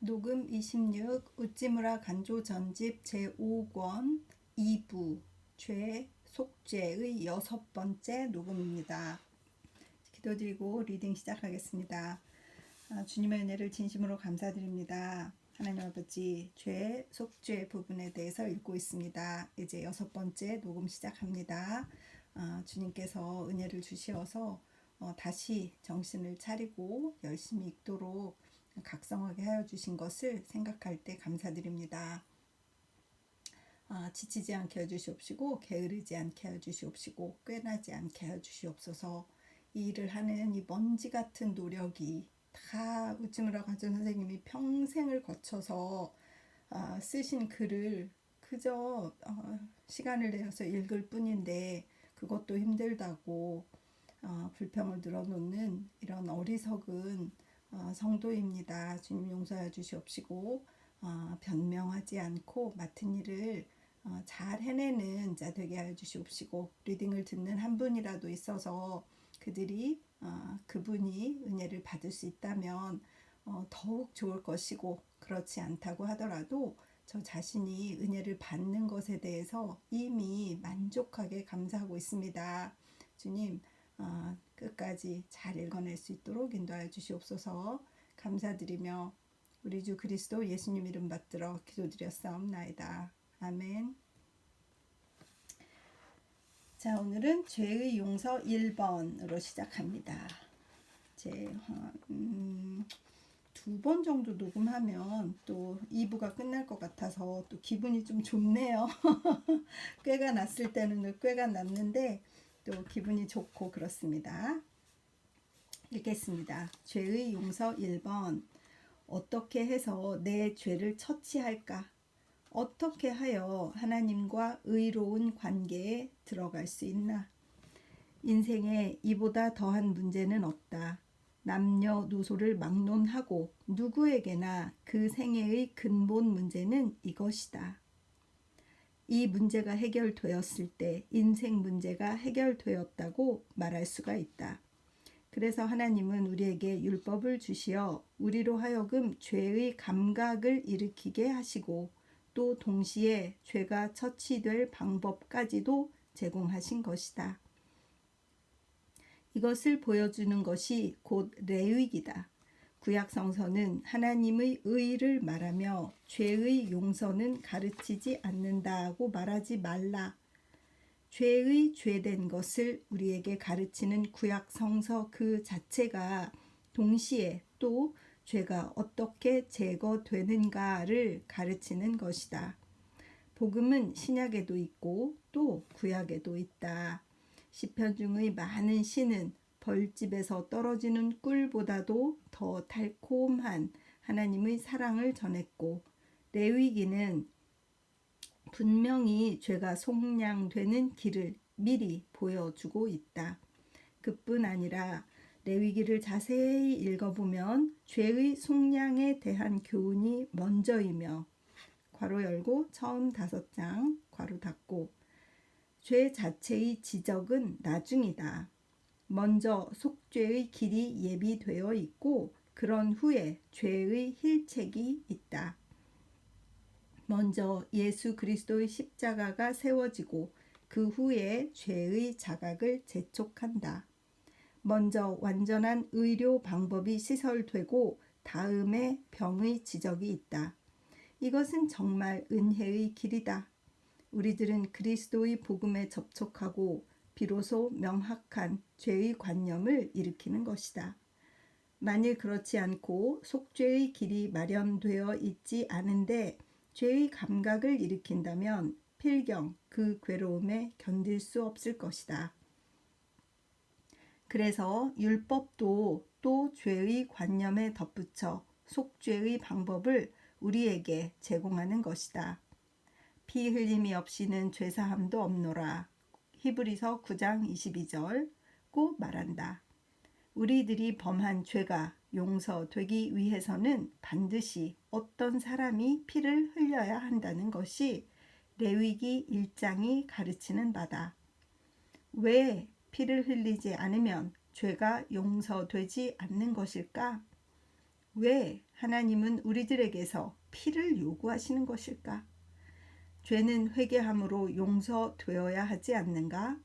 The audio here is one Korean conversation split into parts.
녹음 26 우찌무라 간조 전집 제5권 2부 죄 속죄의 6번째 녹음입니다. 기도드리고 리딩 시작하겠습니다. 주님의 은혜를 진심으로 감사드립니다. 하나님 아버지, 죄 속죄 부분에 대해서 읽고 있습니다. 이제 6번째 녹음 시작합니다. 주님께서 은혜를 주시어서 다시 정신을 차리고 열심히 읽도록 각성하게 하여 주신 것을 생각할 때 감사드립니다. 지치지 않게 해주시옵시고 게으르지 않게 해주시옵시고 꾀나지 않게 해주시옵소서. 이 일을 하는 이 먼지 같은 노력이 다 우찌무라 간조 선생님이 평생을 거쳐서 쓰신 글을 그저 시간을 내어서 읽을 뿐인데 그것도 힘들다고 불평을 늘어놓는 이런 어리석은 성도입니다. 주님 용서해 주시옵시고 변명하지 않고 맡은 일을 잘 해내는 자 되게 하여 주시옵시고 리딩을 듣는 한 분이라도 있어서 그들이 그분이 은혜를 받을 수 있다면 더욱 좋을 것이고 그렇지 않다고 하더라도 저 자신이 은혜를 받는 것에 대해서 이미 만족하게 감사하고 있습니다. 주님 끝까지 잘 읽어낼 수 있도록 인도하여 주시옵소서. 감사드리며 우리 주 그리스도 예수님 이름 받들어 기도드렸사옵나이다. 아멘. 자, 오늘은 죄의 용서 1번으로 시작합니다. 두 번 정도 녹음하면 또 2부가 끝날 것 같아서 또 기분이 좀 좋네요. 꾀가 났을 때는 꾀가 났는데 또 기분이 좋고 그렇습니다. 읽겠습니다. 죄의 용서 1번. 어떻게 해서 내 죄를 처치할까? 어떻게 하여 하나님과 의로운 관계에 들어갈 수 있나? 인생에 이보다 더한 문제는 없다. 남녀노소를 막론하고 누구에게나 그 생애의 근본 문제는 이것이다. 이 문제가 해결되었을 때 인생 문제가 해결되었다고 말할 수가 있다. 그래서 하나님은 우리에게 율법을 주시어 우리로 하여금 죄의 감각을 일으키게 하시고 또 동시에 죄가 처치될 방법까지도 제공하신 것이다. 이것을 보여주는 것이 곧 레위기다. 구약 성서는 하나님의 의를 말하며 죄의 용서는 가르치지 않는다고 말하지 말라. 죄의 죄된 것을 우리에게 가르치는 구약 성서 그 자체가 동시에 또 죄가 어떻게 제거되는가를 가르치는 것이다. 복음은 신약에도 있고 또 구약에도 있다. 시편 중의 많은 시는 벌집에서 떨어지는 꿀보다도 더 달콤한 하나님의 사랑을 전했고 레위기는 분명히 죄가 속량되는 길을 미리 보여주고 있다. 그뿐 아니라 레위기를 자세히 읽어보면 죄의 속량에 대한 교훈이 먼저이며 괄호 열고 처음 5장 괄호 닫고 죄 자체의 지적은 나중이다. 먼저 속죄의 길이 예비되어 있고 그런 후에 죄의 힐책이 있다. 먼저 예수 그리스도의 십자가가 세워지고 그 후에 죄의 자각을 재촉한다. 먼저 완전한 의료 방법이 시설되고 다음에 병의 지적이 있다. 이것은 정말 은혜의 길이다. 우리들은 그리스도의 복음에 접촉하고 비로소 명확한 죄의 관념을 일으키는 것이다. 만일 그렇지 않고 속죄의 길이 마련되어 있지 않은데 죄의 감각을 일으킨다면 필경 그 괴로움에 견딜 수 없을 것이다. 그래서 율법도 또 죄의 관념에 덧붙여 속죄의 방법을 우리에게 제공하는 것이다. 피 흘림이 없이는 죄사함도 없노라. 히브리서 9장 22절 꼭 말한다. 우리들이 범한 죄가 용서되기 위해서는 반드시 어떤 사람이 피를 흘려야 한다는 것이 레위기 1장이 가르치는 바다. 왜 피를 흘리지 않으면 죄가 용서되지 않는 것일까? 왜 하나님은 우리들에게서 피를 요구하시는 것일까? 죄는 회개함으로 용서되어야 하지 않는가?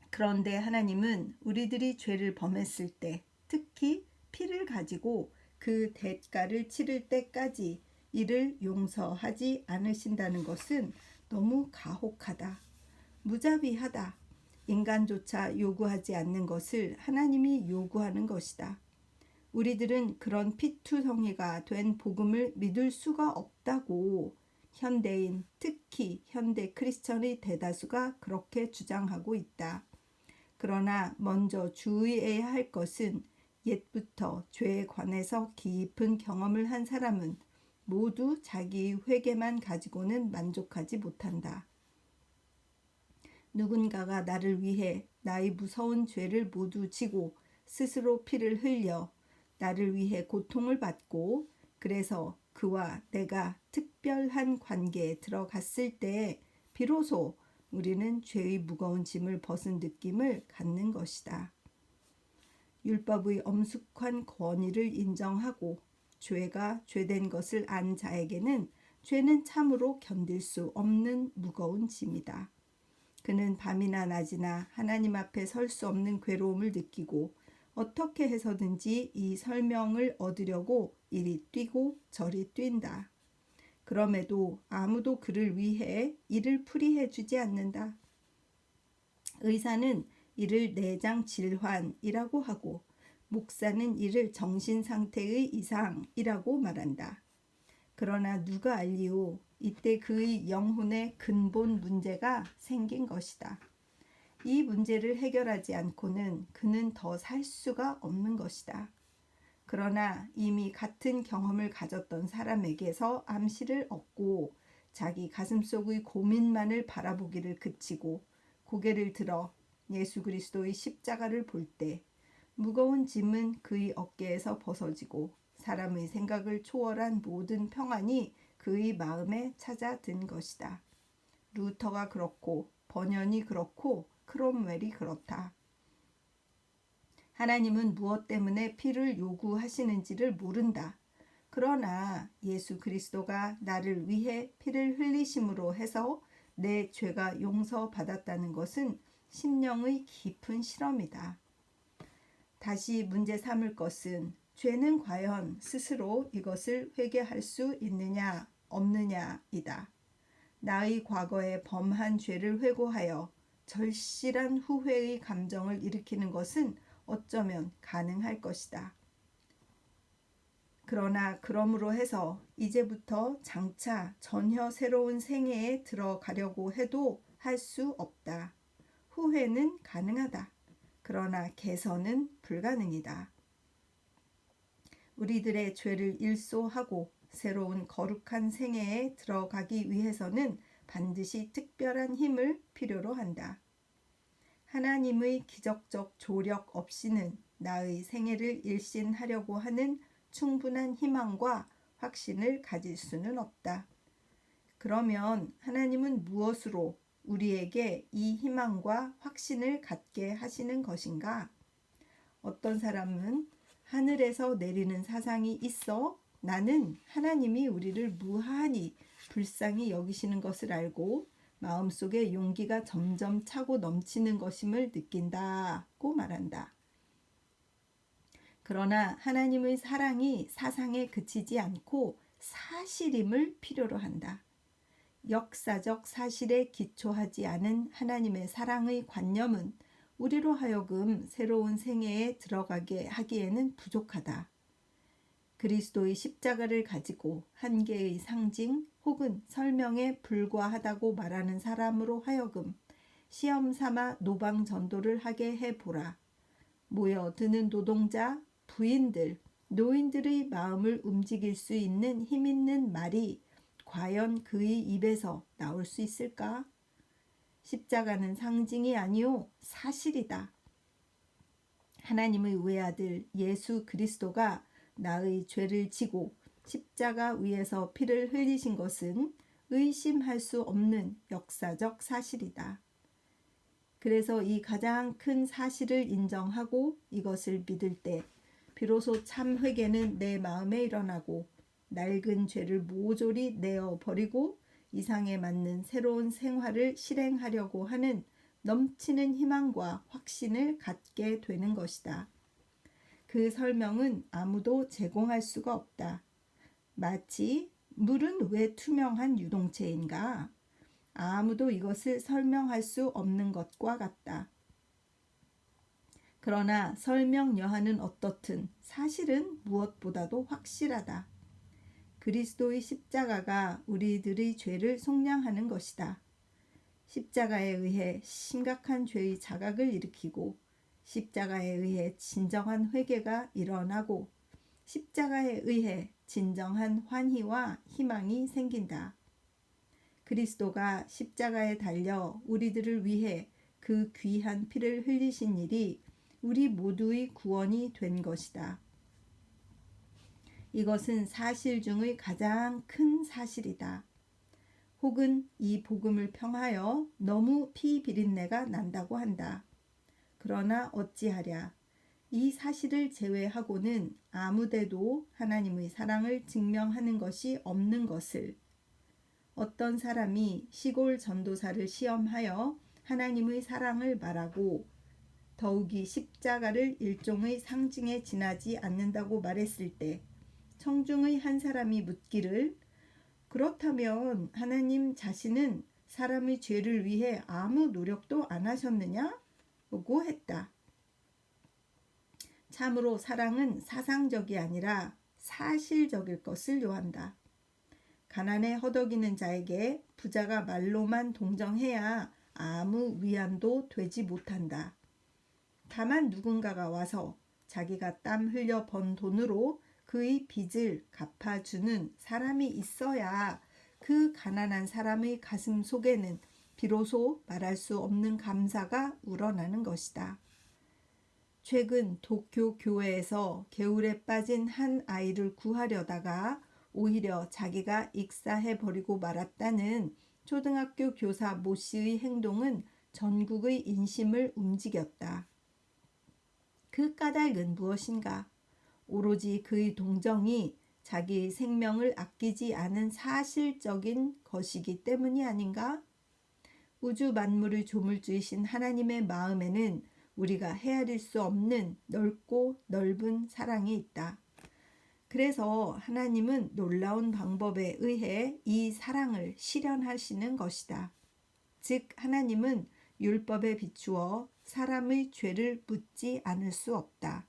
그런데 하나님은 우리들이 죄를 범했을 때, 특히 피를 가지고 그 대가를 치를 때까지 이를 용서하지 않으신다는 것은 너무 가혹하다, 무자비하다. 인간조차 요구하지 않는 것을 하나님이 요구하는 것이다. 우리들은 그런 피투성이가 된 복음을 믿을 수가 없다고 현대인, 특히 현대 크리스천의 대다수가 그렇게 주장하고 있다. 그러나 먼저 주의해야 할 것은 옛부터 죄에 관해서 깊은 경험을 한 사람은 모두 자기 회개만 가지고는 만족하지 못한다. 누군가가 나를 위해 나의 무서운 죄를 모두 지고 스스로 피를 흘려 나를 위해 고통을 받고 그래서 그와 내가 특별한 관계에 들어갔을 때 비로소 우리는 죄의 무거운 짐을 벗은 느낌을 갖는 것이다. 율법의 엄숙한 권위를 인정하고 죄가 죄된 것을 안 자에게는 죄는 참으로 견딜 수 없는 무거운 짐이다. 그는 밤이나 낮이나 하나님 앞에 설 수 없는 괴로움을 느끼고 어떻게 해서든지 이 설명을 얻으려고 이리 뛰고 저리 뛴다. 그럼에도 아무도 그를 위해 이를 풀이해 주지 않는다. 의사는 이를 내장 질환이라고 하고 목사는 이를 정신 상태의 이상이라고 말한다. 그러나 누가 알리오? 이때 그의 영혼의 근본 문제가 생긴 것이다. 이 문제를 해결하지 않고는 그는 더 살 수가 없는 것이다. 그러나 이미 같은 경험을 가졌던 사람에게서 암시를 얻고 자기 가슴속의 고민만을 바라보기를 그치고 고개를 들어 예수 그리스도의 십자가를 볼 때 무거운 짐은 그의 어깨에서 벗어지고 사람의 생각을 초월한 모든 평안이 그의 마음에 찾아든 것이다. 루터가 그렇고 번연이 그렇고 크롬웰이 그렇다. 하나님은 무엇 때문에 피를 요구하시는지를 모른다. 그러나 예수 그리스도가 나를 위해 피를 흘리심으로 해서 내 죄가 용서받았다는 것은 심령의 깊은 실험이다. 다시 문제 삼을 것은 죄는 과연 스스로 이것을 회개할 수 있느냐 없느냐이다. 나의 과거에 범한 죄를 회고하여 절실한 후회의 감정을 일으키는 것은 어쩌면 가능할 것이다. 그러나 그러므로 해서 이제부터 장차 전혀 새로운 생애에 들어가려고 해도 할 수 없다. 후회는 가능하다. 그러나 개선은 불가능이다. 우리들의 죄를 일소하고 새로운 거룩한 생애에 들어가기 위해서는 반드시 특별한 힘을 필요로 한다. 하나님의 기적적 조력 없이는 나의 생애를 일신하려고 하는 충분한 희망과 확신을 가질 수는 없다. 그러면 하나님은 무엇으로 우리에게 이 희망과 확신을 갖게 하시는 것인가? 어떤 사람은 하늘에서 내리는 사상이 있어 나는 하나님이 우리를 무한히 불쌍히 여기시는 것을 알고 마음속에 용기가 점점 차고 넘치는 것임을 느낀다고 말한다. 그러나 하나님의 사랑이 사상에 그치지 않고 사실임을 필요로 한다. 역사적 사실에 기초하지 않은 하나님의 사랑의 관념은 우리로 하여금 새로운 생애에 들어가게 하기에는 부족하다. 그리스도의 십자가를 가지고 한계의 상징 혹은 설명에 불과하다고 말하는 사람으로 하여금 시험 삼아 노방 전도를 하게 해보라. 모여드는 노동자, 부인들, 노인들의 마음을 움직일 수 있는 힘 있는 말이 과연 그의 입에서 나올 수 있을까? 십자가는 상징이 아니오 사실이다. 하나님의 외아들 예수 그리스도가 나의 죄를 지고 십자가 위에서 피를 흘리신 것은 의심할 수 없는 역사적 사실이다. 그래서 이 가장 큰 사실을 인정하고 이것을 믿을 때 비로소 참 회개는 내 마음에 일어나고 낡은 죄를 모조리 내어 버리고 이상에 맞는 새로운 생활을 실행하려고 하는 넘치는 희망과 확신을 갖게 되는 것이다. 그 설명은 아무도 제공할 수가 없다. 마치 물은 왜 투명한 유동체인가? 아무도 이것을 설명할 수 없는 것과 같다. 그러나 설명 여하는 어떻든 사실은 무엇보다도 확실하다. 그리스도의 십자가가 우리들의 죄를 속량하는 것이다. 십자가에 의해 심각한 죄의 자각을 일으키고 십자가에 의해 진정한 회개가 일어나고 십자가에 의해 진정한 환희와 희망이 생긴다. 그리스도가 십자가에 달려 우리들을 위해 그 귀한 피를 흘리신 일이 우리 모두의 구원이 된 것이다. 이것은 사실 중의 가장 큰 사실이다. 혹은 이 복음을 평하여 너무 피 비린내가 난다고 한다. 그러나 어찌하랴. 이 사실을 제외하고는 아무데도 하나님의 사랑을 증명하는 것이 없는 것을 어떤 사람이 시골 전도사를 시험하여 하나님의 사랑을 말하고 더욱이 십자가를 일종의 상징에 지나지 않는다고 말했을 때 청중의 한 사람이 묻기를 그렇다면 하나님 자신은 사람의 죄를 위해 아무 노력도 안 하셨느냐? 고 했다. 참으로 사랑은 사상적이 아니라 사실적일 것을 요한다. 가난에 허덕이는 자에게 부자가 말로만 동정해야 아무 위안도 되지 못한다. 다만 누군가가 와서 자기가 땀 흘려 번 돈으로 그의 빚을 갚아주는 사람이 있어야 그 가난한 사람의 가슴 속에는 비로소 말할 수 없는 감사가 우러나는 것이다. 최근 도쿄 교회에서 개울에 빠진 한 아이를 구하려다가 오히려 자기가 익사해버리고 말았다는 초등학교 교사 모 씨의 행동은 전국의 인심을 움직였다. 그 까닭은 무엇인가? 오로지 그의 동정이 자기의 생명을 아끼지 않은 사실적인 것이기 때문이 아닌가? 우주 만물의 조물주이신 하나님의 마음에는 우리가 헤아릴 수 없는 넓고 넓은 사랑이 있다. 그래서 하나님은 놀라운 방법에 의해 이 사랑을 실현하시는 것이다. 즉 하나님은 율법에 비추어 사람의 죄를 묻지 않을 수 없다.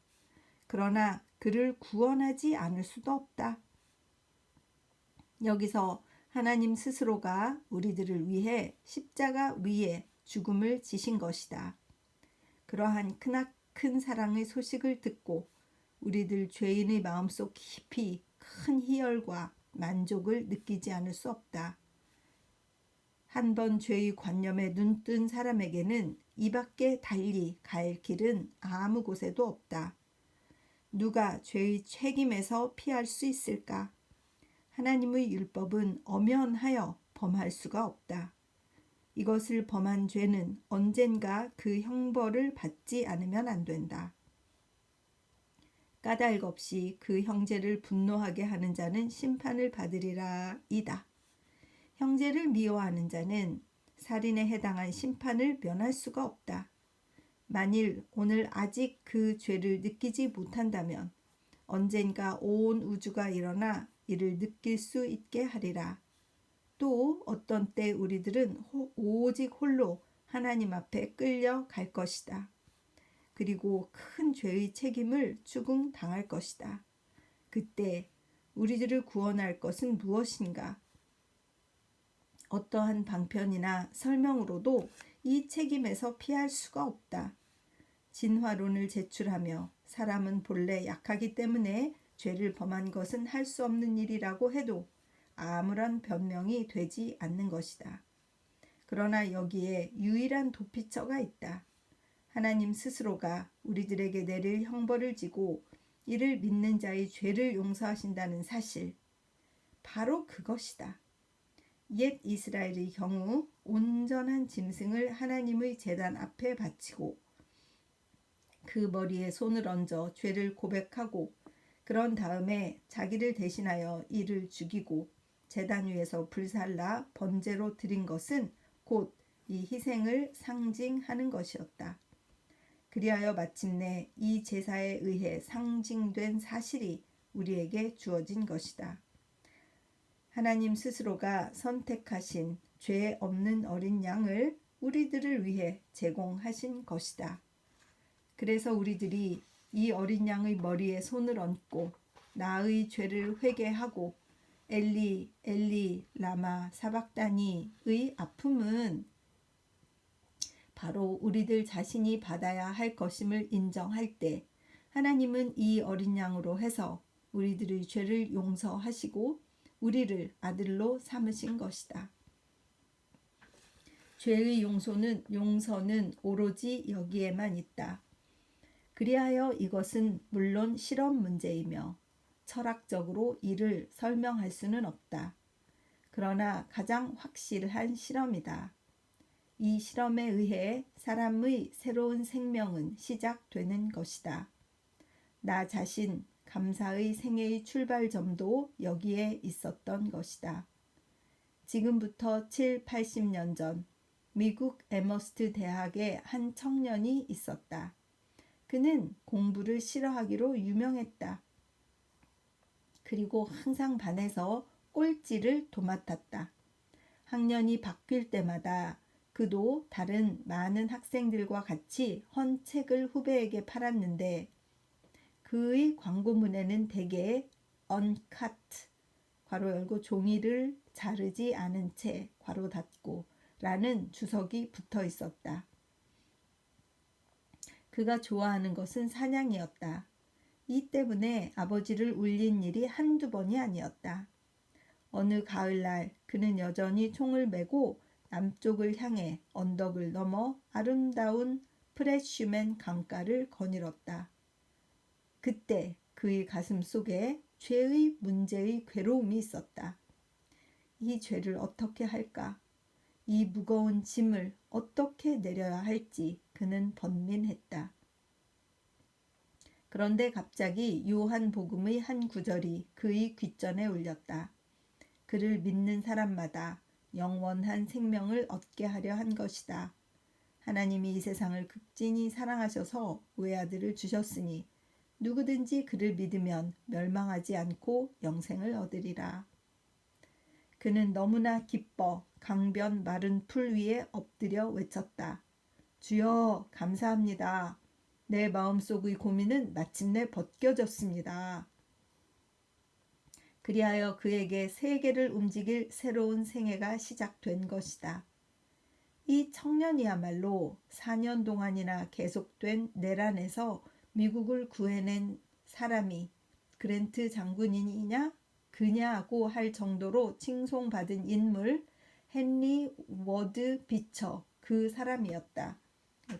그러나 그를 구원하지 않을 수도 없다. 여기서 하나님 스스로가 우리들을 위해 십자가 위에 죽음을 지신 것이다. 그러한 크나큰 사랑의 소식을 듣고 우리들 죄인의 마음속 깊이 큰 희열과 만족을 느끼지 않을 수 없다. 한 번 죄의 관념에 눈뜬 사람에게는 이 밖에 달리 갈 길은 아무 곳에도 없다. 누가 죄의 책임에서 피할 수 있을까? 하나님의 율법은 엄연하여 범할 수가 없다. 이것을 범한 죄는 언젠가 그 형벌을 받지 않으면 안 된다. 까닭 없이 그 형제를 분노하게 하는 자는 심판을 받으리라 이다. 형제를 미워하는 자는 살인에 해당한 심판을 면할 수가 없다. 만일 오늘 아직 그 죄를 느끼지 못한다면 언젠가 온 우주가 일어나 이를 느낄 수 있게 하리라. 또 어떤 때 우리들은 오직 홀로 하나님 앞에 끌려갈 것이다. 그리고 큰 죄의 책임을 추궁당할 것이다. 그때 우리들을 구원할 것은 무엇인가? 어떠한 방편이나 설명으로도 이 책임에서 피할 수가 없다. 진화론을 제출하며 사람은 본래 약하기 때문에 죄를 범한 것은 할 수 없는 일이라고 해도 아무런 변명이 되지 않는 것이다. 그러나 여기에 유일한 도피처가 있다. 하나님 스스로가 우리들에게 내릴 형벌을 지고 이를 믿는 자의 죄를 용서하신다는 사실. 바로 그것이다. 옛 이스라엘의 경우 온전한 짐승을 하나님의 제단 앞에 바치고 그 머리에 손을 얹어 죄를 고백하고 그런 다음에 자기를 대신하여 이를 죽이고 제단 위에서 불살라 번제로 드린 것은 곧 이 희생을 상징하는 것이었다. 그리하여 마침내 이 제사에 의해 상징된 사실이 우리에게 주어진 것이다. 하나님 스스로가 선택하신 죄 없는 어린 양을 우리들을 위해 제공하신 것이다. 그래서 우리들이 이 어린 양의 머리에 손을 얹고 나의 죄를 회개하고 엘리 엘리 라마 사박다니의 아픔은 바로 우리들 자신이 받아야 할 것임을 인정할 때 하나님은 이 어린 양으로 해서 우리들의 죄를 용서하시고 우리를 아들로 삼으신 것이다. 죄의 용서는 오로지 여기에만 있다. 그리하여 이것은 물론 실험 문제이며 철학적으로 이를 설명할 수는 없다. 그러나 가장 확실한 실험이다. 이 실험에 의해 사람의 새로운 생명은 시작되는 것이다. 나 자신 감사의 생애의 출발점도 여기에 있었던 것이다. 지금부터 7, 80년 전 미국 에머스트 대학에 한 청년이 있었다. 그는 공부를 싫어하기로 유명했다. 그리고 항상 반에서 꼴찌를 도맡았다. 학년이 바뀔 때마다 그도 다른 많은 학생들과 같이 헌 책을 후배에게 팔았는데 그의 광고문에는 대개 uncut 괄호 열고 종이를 자르지 않은 채 괄호 닫고 라는 주석이 붙어 있었다. 그가 좋아하는 것은 사냥이었다. 이 때문에 아버지를 울린 일이 한두 번이 아니었다. 어느 가을날 그는 여전히 총을 메고 남쪽을 향해 언덕을 넘어 아름다운 프레쉬맨 강가를 거닐었다. 그때 그의 가슴 속에 죄의 문제의 괴로움이 있었다. 이 죄를 어떻게 할까? 이 무거운 짐을 어떻게 내려야 할지 그는 번민했다. 그런데 갑자기 요한복음의 한 구절이 그의 귓전에 울렸다. 그를 믿는 사람마다 영원한 생명을 얻게 하려 한 것이다. 하나님이 이 세상을 극진히 사랑하셔서 외아들을 주셨으니 누구든지 그를 믿으면 멸망하지 않고 영생을 얻으리라. 그는 너무나 기뻐 강변 마른 풀 위에 엎드려 외쳤다. 주여 감사합니다. 내 마음속의 고민은 마침내 벗겨졌습니다. 그리하여 그에게 세계를 움직일 새로운 생애가 시작된 것이다. 이 청년이야말로 4년 동안이나 계속된 내란에서 미국을 구해낸 사람이 그랜트 장군이냐 그냐고 할 정도로 칭송받은 인물 헨리 워드 비처 그 사람이었다.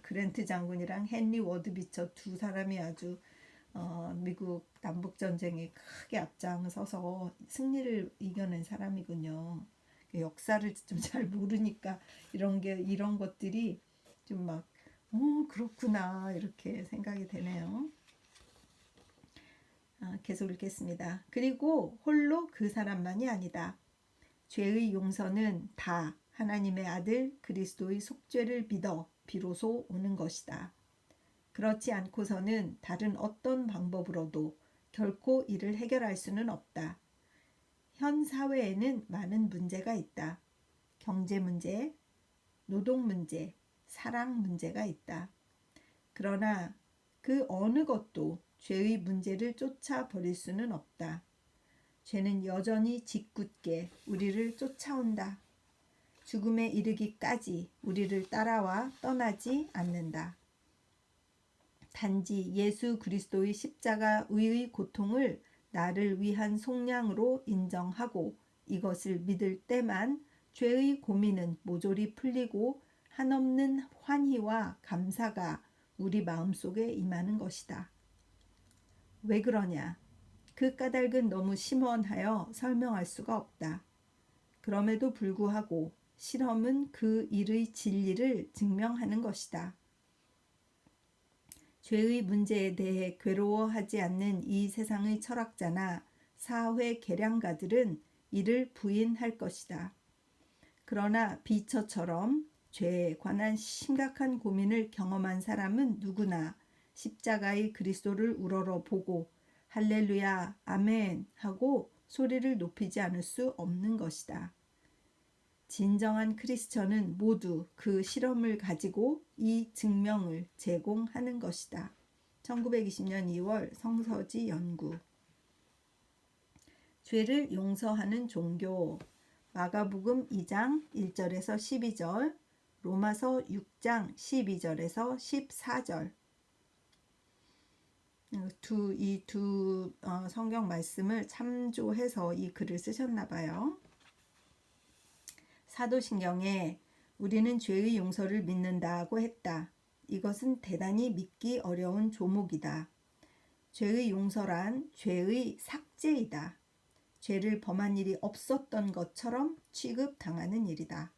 그랜트 장군이랑 헨리 워드 비처 두 사람이 아주 미국 남북전쟁에 크게 앞장서서 승리를 이겨낸 사람이군요. 역사를 좀 잘 모르니까 이런 것들이 좀 막 그렇구나 이렇게 생각이 되네요. 계속 읽겠습니다. 그리고 홀로 그 사람만이 아니다. 죄의 용서는 다 하나님의 아들 그리스도의 속죄를 믿어 비로소 오는 것이다. 그렇지 않고서는 다른 어떤 방법으로도 결코 이를 해결할 수는 없다. 현 사회에는 많은 문제가 있다. 경제 문제, 노동 문제, 사랑 문제가 있다. 그러나 그 어느 것도 죄의 문제를 쫓아버릴 수는 없다. 죄는 여전히 짓궂게 우리를 쫓아온다. 죽음에 이르기까지 우리를 따라와 떠나지 않는다. 단지 예수 그리스도의 십자가의 고통을 나를 위한 속량으로 인정하고 이것을 믿을 때만 죄의 고민은 모조리 풀리고 한없는 환희와 감사가 우리 마음속에 임하는 것이다. 왜 그러냐? 그 까닭은 너무 심원하여 설명할 수가 없다. 그럼에도 불구하고 실험은 그 일의 진리를 증명하는 것이다. 죄의 문제에 대해 괴로워하지 않는 이 세상의 철학자나 사회 계량가들은 이를 부인할 것이다. 그러나 비처처럼 죄에 관한 심각한 고민을 경험한 사람은 누구나 십자가의 그리스도를 우러러 보고 할렐루야, 아멘 하고 소리를 높이지 않을 수 없는 것이다. 진정한 크리스천은 모두 그 실험을 가지고 이 증명을 제공하는 것이다. 1920년 2월 성서지 연구. 죄를 용서하는 종교. 마가복음 2장 1절에서 12절, 로마서 6장 12절에서 14절. 이 두 성경 말씀을 참조해서 이 글을 쓰셨나 봐요. 사도신경에 우리는 죄의 용서를 믿는다고 했다. 이것은 대단히 믿기 어려운 조목이다. 죄의 용서란 죄의 삭제이다. 죄를 범한 일이 없었던 것처럼 취급당하는 일이다.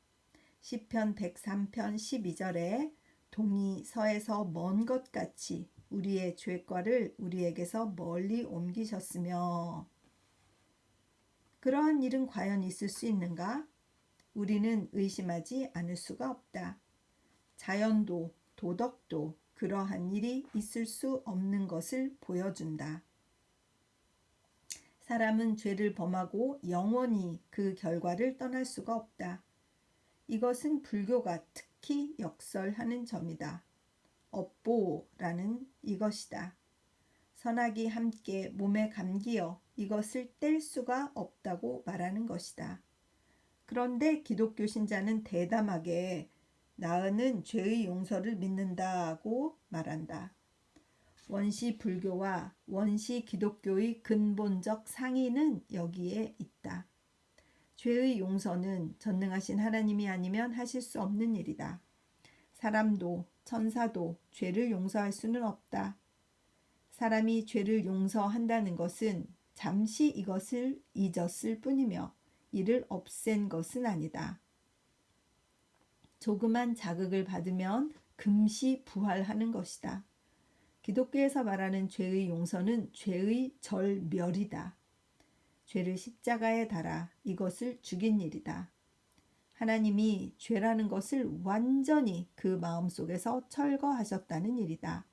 시편 103편 12절에 동이 서에서 먼 것 같이 우리의 죄과를 우리에게서 멀리 옮기셨으며. 그러한 일은 과연 있을 수 있는가? 우리는 의심하지 않을 수가 없다. 자연도 도덕도 그러한 일이 있을 수 없는 것을 보여준다. 사람은 죄를 범하고 영원히 그 결과를 떠날 수가 없다. 이것은 불교가 특히 역설하는 점이다. 업보라는 이것이다. 선악이 함께 몸에 감기어 이것을 뗄 수가 없다고 말하는 것이다. 그런데 기독교 신자는 대담하게 나는 죄의 용서를 믿는다고 말한다. 원시 불교와 원시 기독교의 근본적 상이는 여기에 있다. 죄의 용서는 전능하신 하나님이 아니면 하실 수 없는 일이다. 사람도 천사도 죄를 용서할 수는 없다. 사람이 죄를 용서한다는 것은 잠시 이것을 잊었을 뿐이며 이를 없앤 것은 아니다. 조그만 자극을 받으면 금시 부활하는 것이다. 기독교에서 말하는 죄의 용서는 죄의 절멸이다. 죄를 십자가에 달아 이것을 죽인 일이다. 하나님이 죄라는 것을 완전히 그 마음속에서 철거하셨다는 일이다.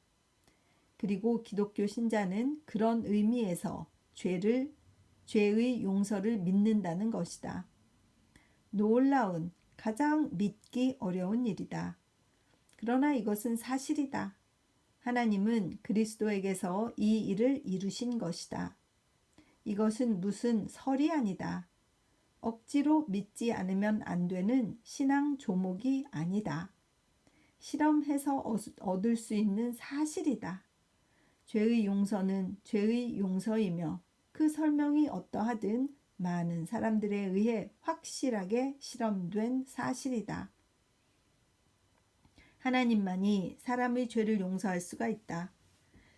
그리고 기독교 신자는 그런 의미에서 죄의 용서를 믿는다는 것이다. 놀라운, 가장 믿기 어려운 일이다. 그러나 이것은 사실이다. 하나님은 그리스도에게서 이 일을 이루신 것이다. 이것은 무슨 설이 아니다. 억지로 믿지 않으면 안 되는 신앙 조목이 아니다. 실험해서 얻을 수 있는 사실이다. 죄의 용서는 죄의 용서이며 그 설명이 어떠하든 많은 사람들에 의해 확실하게 실험된 사실이다. 하나님만이 사람의 죄를 용서할 수가 있다.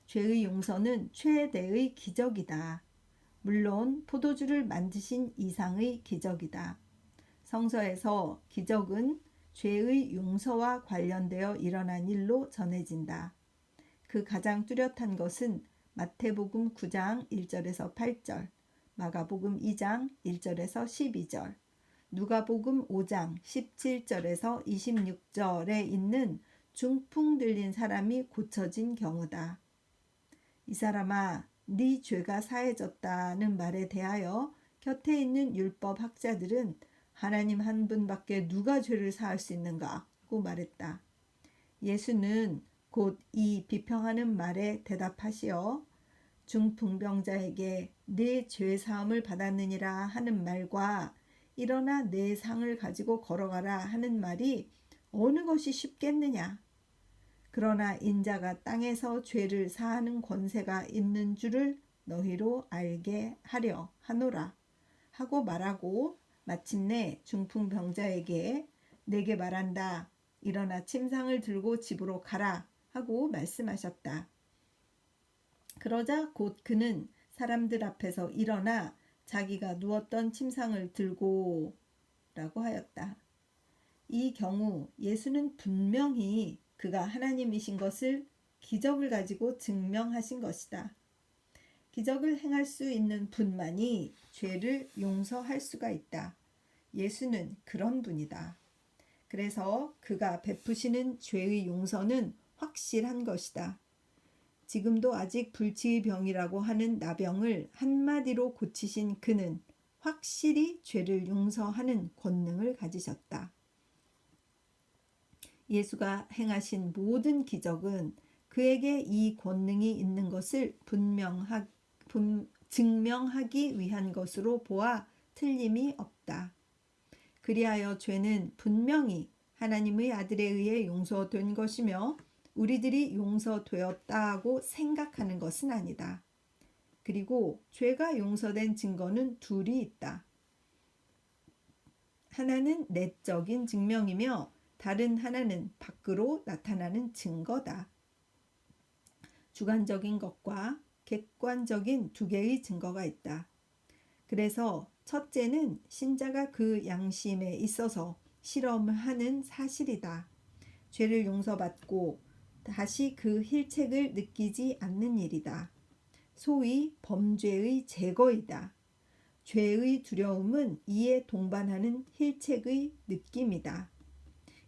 죄의 용서는 최대의 기적이다. 물론 포도주를 만드신 이상의 기적이다. 성서에서 기적은 죄의 용서와 관련되어 일어난 일로 전해진다. 그 가장 뚜렷한 것은 마태복음 9장 1절에서 8절, 마가복음 2장 1절에서 12절, 누가복음 5장 17절에서 26절에 있는 중풍 들린 사람이 고쳐진 경우다. 이 사람아, 네 죄가 사해졌다는 말에 대하여 곁에 있는 율법 학자들은 하나님 한 분밖에 누가 죄를 사할 수 있는가고 말했다. 예수는 곧 이 비평하는 말에 대답하시어 중풍병자에게 네 죄 사함을 받았느니라 하는 말과 일어나 내 상을 가지고 걸어가라 하는 말이 어느 것이 쉽겠느냐. 그러나 인자가 땅에서 죄를 사하는 권세가 있는 줄을 너희로 알게 하려 하노라 하고 말하고 마침내 중풍병자에게 내게 말한다. 일어나 침상을 들고 집으로 가라 하고 말씀하셨다. 그러자 곧 그는 사람들 앞에서 일어나 자기가 누웠던 침상을 들고 라고 하였다. 이 경우 예수는 분명히 그가 하나님이신 것을 기적을 가지고 증명하신 것이다. 기적을 행할 수 있는 분만이 죄를 용서할 수가 있다. 예수는 그런 분이다. 그래서 그가 베푸시는 죄의 용서는 확실한 것이다. 지금도 아직 불치의 병이라고 하는 나병을 한마디로 고치신 그는 확실히 죄를 용서하는 권능을 가지셨다. 예수가 행하신 모든 기적은 그에게 이 권능이 있는 것을 증명하기 위한 것으로 보아 틀림이 없다. 그리하여 죄는 분명히 하나님의 아들에 의해 용서된 것이며 우리들이 용서되었다고 생각하는 것은 아니다. 그리고 죄가 용서된 증거는 둘이 있다. 하나는 내적인 증명이며 다른 하나는 밖으로 나타나는 증거다. 주관적인 것과 객관적인 두 개의 증거가 있다. 그래서 첫째는 신자가 그 양심에 있어서 실험하는 사실이다. 죄를 용서받고 다시 그 힐책을 느끼지 않는 일이다. 소위 범죄의 제거이다. 죄의 두려움은 이에 동반하는 힐책의 느낌이다.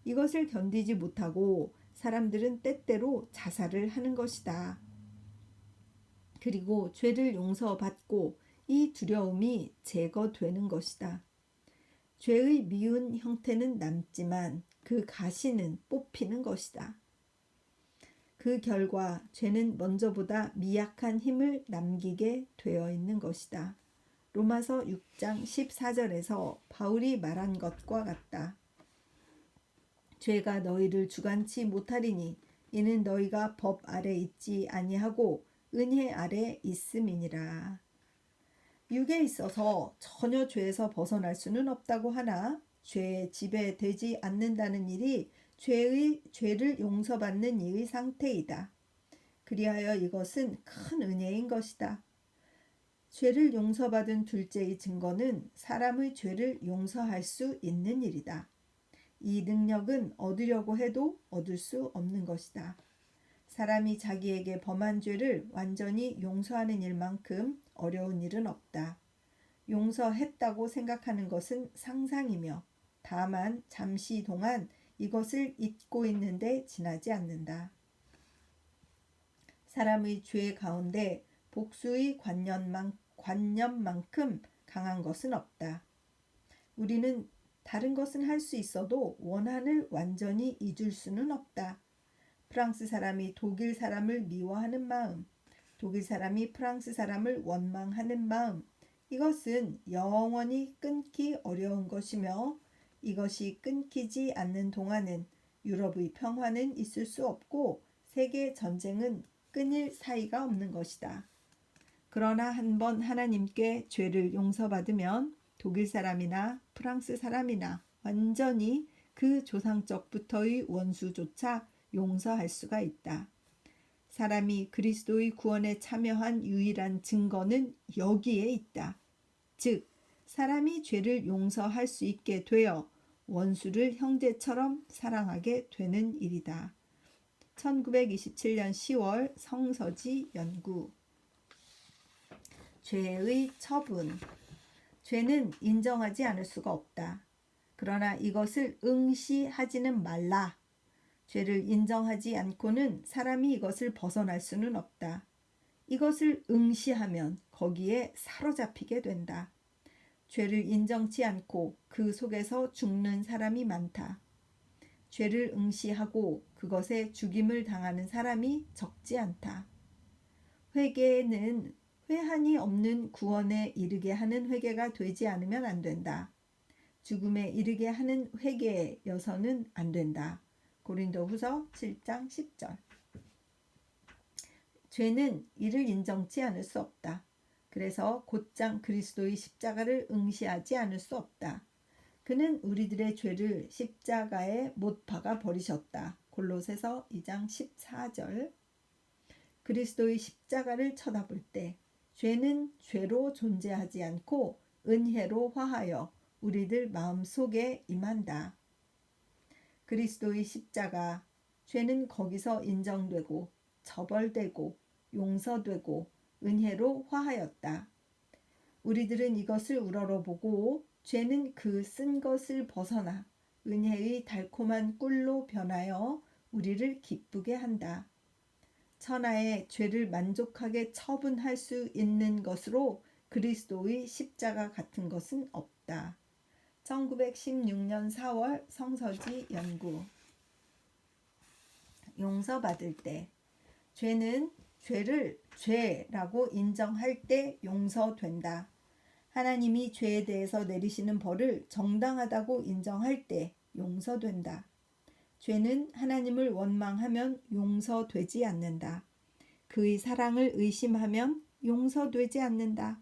이것을 견디지 못하고 사람들은 때때로 자살을 하는 것이다. 그리고 죄를 용서받고 이 두려움이 제거되는 것이다. 죄의 미운 형태는 남지만 그 가시는 뽑히는 것이다. 그 결과 죄는 먼저보다 미약한 힘을 남기게 되어 있는 것이다. 로마서 6장 14절에서 바울이 말한 것과 같다. 죄가 너희를 주관치 못하리니 이는 너희가 법 아래 있지 아니하고 은혜 아래 있음이니라. 육에 있어서 전혀 죄에서 벗어날 수는 없다고 하나 죄에 지배되지 않는다는 일이 죄를 용서받는 이의 상태이다. 그리하여 이것은 큰 은혜인 것이다. 죄를 용서받은 둘째의 증거는 사람의 죄를 용서할 수 있는 일이다. 이 능력은 얻으려고 해도 얻을 수 없는 것이다. 사람이 자기에게 범한 죄를 완전히 용서하는 일만큼 어려운 일은 없다. 용서했다고 생각하는 것은 상상이며 다만 잠시 동안 이것을 잊고 있는데 지나지 않는다. 사람의 죄 가운데 복수의 관념만큼 강한 것은 없다. 우리는 다른 것은 할 수 있어도 원한을 완전히 잊을 수는 없다. 프랑스 사람이 독일 사람을 미워하는 마음, 독일 사람이 프랑스 사람을 원망하는 마음, 이것은 영원히 끊기 어려운 것이며 이것이 끊기지 않는 동안은 유럽의 평화는 있을 수 없고 세계 전쟁은 끊일 사이가 없는 것이다. 그러나 한번 하나님께 죄를 용서받으면 독일 사람이나 프랑스 사람이나 완전히 그 조상적부터의 원수조차 용서할 수가 있다. 사람이 그리스도의 구원에 참여한 유일한 증거는 여기에 있다. 즉, 사람이 죄를 용서할 수 있게 되어 원수를 형제처럼 사랑하게 되는 일이다. 1927년 10월 성서지 연구. 죄의 처분. 죄는 인정하지 않을 수가 없다. 그러나 이것을 응시하지는 말라. 죄를 인정하지 않고는 사람이 이것을 벗어날 수는 없다. 이것을 응시하면 거기에 사로잡히게 된다. 죄를 인정치 않고 그 속에서 죽는 사람이 많다. 죄를 응시하고 그것에 죽임을 당하는 사람이 적지 않다. 회개는 회한이 없는 구원에 이르게 하는 회개가 되지 않으면 안 된다. 죽음에 이르게 하는 회개여서는 안 된다. 고린도후서 7장 10절. 죄는 이를 인정치 않을 수 없다. 그래서 곧장 그리스도의 십자가를 응시하지 않을 수 없다. 그는 우리들의 죄를 십자가에 못 박아 버리셨다. 골로새서 2장 14절. 그리스도의 십자가를 쳐다볼 때 죄는 죄로 존재하지 않고 은혜로 화하여 우리들 마음속에 임한다. 그리스도의 십자가, 죄는 거기서 인정되고 처벌되고 용서되고 은혜로 화하였다. 우리들은 이것을 우러러보고 죄는 그 쓴 것을 벗어나 은혜의 달콤한 꿀로 변하여 우리를 기쁘게 한다. 천하의 죄를 만족하게 처분할 수 있는 것으로 그리스도의 십자가 같은 것은 없다. 1916년 4월 성서지 연구. 용서받을 때 죄는 죄를 죄라고 인정할 때 용서된다. 하나님이 죄에 대해서 내리시는 벌을 정당하다고 인정할 때 용서된다. 죄는 하나님을 원망하면 용서되지 않는다. 그의 사랑을 의심하면 용서되지 않는다.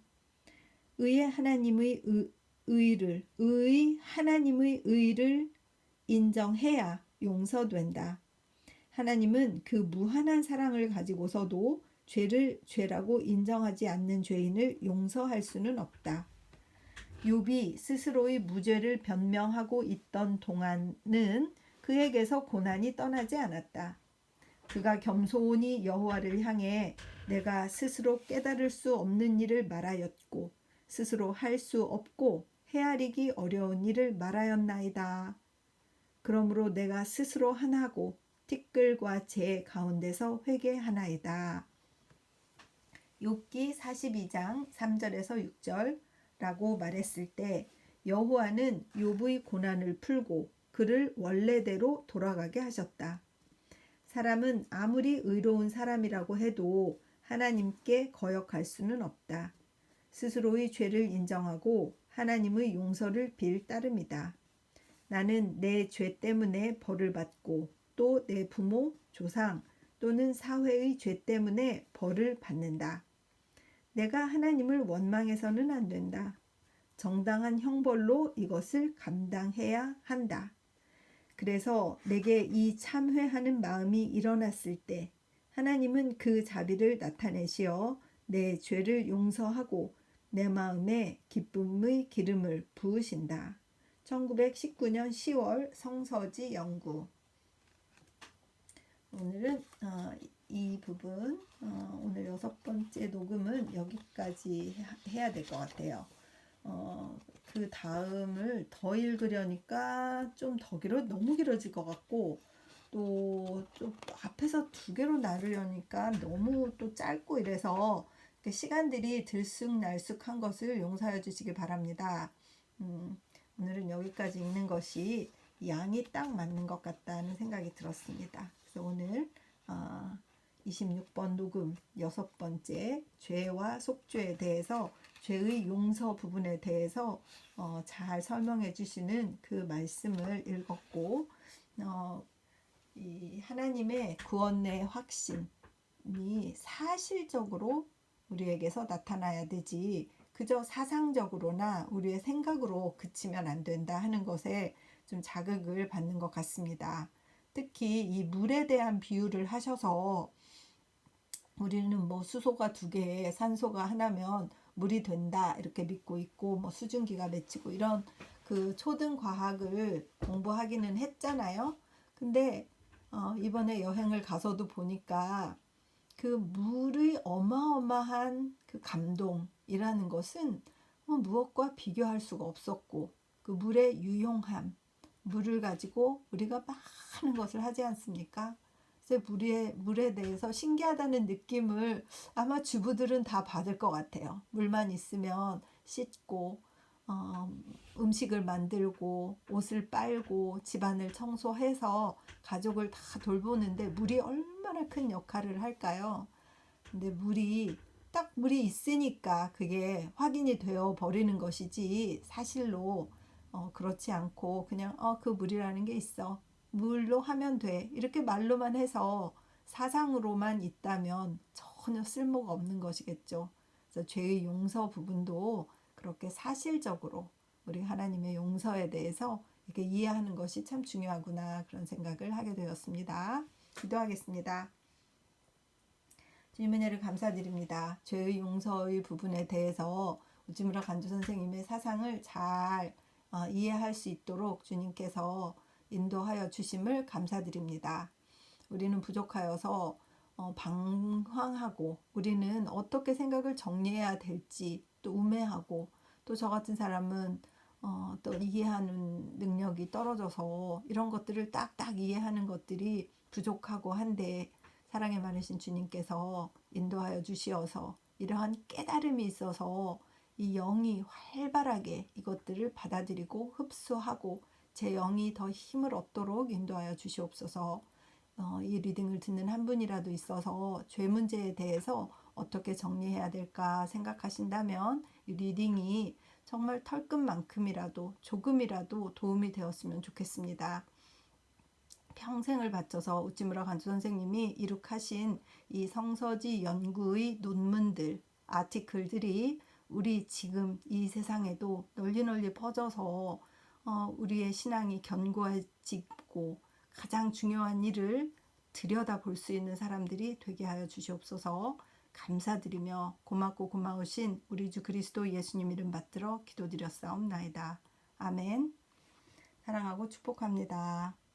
의의 하나님의 의를 인정해야 용서된다. 하나님은 그 무한한 사랑을 가지고서도 죄를 죄라고 인정하지 않는 죄인을 용서할 수는 없다. 욥이 스스로의 무죄를 변명하고 있던 동안은 그에게서 고난이 떠나지 않았다. 그가 겸손히 여호와를 향해 내가 스스로 깨달을 수 없는 일을 말하였고 스스로 할 수 없고 헤아리기 어려운 일을 말하였나이다. 그러므로 내가 스스로 하나고 티끌과 재 가운데서 회개하나이다. 욥기 42장 3절에서 6절라고 말했을 때 여호와는 욥의 고난을 풀고 그를 원래대로 돌아가게 하셨다. 사람은 아무리 의로운 사람이라고 해도 하나님께 거역할 수는 없다. 스스로의 죄를 인정하고 하나님의 용서를 빌 따름이다. 나는 내 죄 때문에 벌을 받고 또 내 부모, 조상 또는 사회의 죄 때문에 벌을 받는다. 내가 하나님을 원망해서는 안 된다. 정당한 형벌로 이것을 감당해야 한다. 그래서 내게 이 참회하는 마음이 일어났을 때 하나님은 그 자비를 나타내시어 내 죄를 용서하고 내 마음에 기쁨의 기름을 부으신다. 1919년 10월 성서지 연구. 오늘은 이 부분 오늘 6번째 녹음은 여기까지 해야 될 것 같아요. 그 다음을 더 읽으려니까 좀 더 너무 길어질 것 같고 또 좀 앞에서 2개로 나누려니까 너무 또 짧고 이래서 시간들이 들쑥날쑥한 것을 용서해 주시기 바랍니다. 오늘은 여기까지 읽는 것이 양이 딱 맞는 것 같다는 생각이 들었습니다. 그래서 오늘 26번 녹음 6번째 죄와 속죄에 대해서 죄의 용서 부분에 대해서 잘 설명해 주시는 그 말씀을 읽었고 이 하나님의 구원의 확신이 사실적으로 우리에게서 나타나야 되지 그저 사상적으로나 우리의 생각으로 그치면 안 된다 하는 것에 좀 자극을 받는 것 같습니다. 특히 이 물에 대한 비유를 하셔서 우리는 뭐 수소가 2개, 산소가 하나면 물이 된다 이렇게 믿고 있고 뭐 수증기가 맺히고 이런 그 초등 과학을 공부하기는 했잖아요. 근데 이번에 여행을 가서도 보니까 그 물의 어마어마한 그 감동이라는 것은 무엇과 비교할 수가 없었고 그 물의 유용함, 물을 가지고 우리가 많은 것을 하지 않습니까? 그래서 물에 대해서 신기하다는 느낌을 아마 주부들은 다 받을 것 같아요. 물만 있으면 씻고 음식을 만들고 옷을 빨고 집안을 청소해서 가족을 다 돌보는데 물이 얼마나 큰 역할을 할까요? 근데 물이 있으니까 그게 확인이 되어 버리는 것이지 사실로 그렇지 않고 그냥 그 물이라는 게 있어. 물로 하면 돼. 이렇게 말로만 해서 사상으로만 있다면 전혀 쓸모가 없는 것이겠죠. 그래서 죄의 용서 부분도 그렇게 사실적으로 우리 하나님의 용서에 대해서 이렇게 이해하는 것이 참 중요하구나 그런 생각을 하게 되었습니다. 기도하겠습니다. 주님의 은혜를 감사드립니다. 죄의 용서의 부분에 대해서 우지무라 간주 선생님의 사상을 잘 이해할 수 있도록 주님께서 인도하여 주심을 감사드립니다. 우리는 부족하여서 방황하고 우리는 어떻게 생각을 정리해야 될지 또 우매하고 또 저 같은 사람은 또 이해하는 능력이 떨어져서 이런 것들을 딱딱 이해하는 것들이 부족하고 한데 사랑의 많으신 주님께서 인도하여 주시어서 이러한 깨달음이 있어서 이 영이 활발하게 이것들을 받아들이고 흡수하고 제 영이 더 힘을 얻도록 인도하여 주시옵소서. 이 리딩을 듣는 한 분이라도 있어서 죄 문제에 대해서 어떻게 정리해야 될까 생각하신다면 이 리딩이 정말 털끝만큼이라도 조금이라도 도움이 되었으면 좋겠습니다. 평생을 바쳐서 우찌무라 간주 선생님이 이룩하신 이 성서지 연구의 논문들, 아티클들이 우리 지금 이 세상에도 널리 퍼져서 우리의 신앙이 견고해지고 가장 중요한 일을 들여다볼 수 있는 사람들이 되게 하여 주시옵소서. 감사드리며 고맙고 고마우신 우리 주 그리스도 예수님 이름 받들어 기도드렸사옵나이다. 아멘. 사랑하고 축복합니다.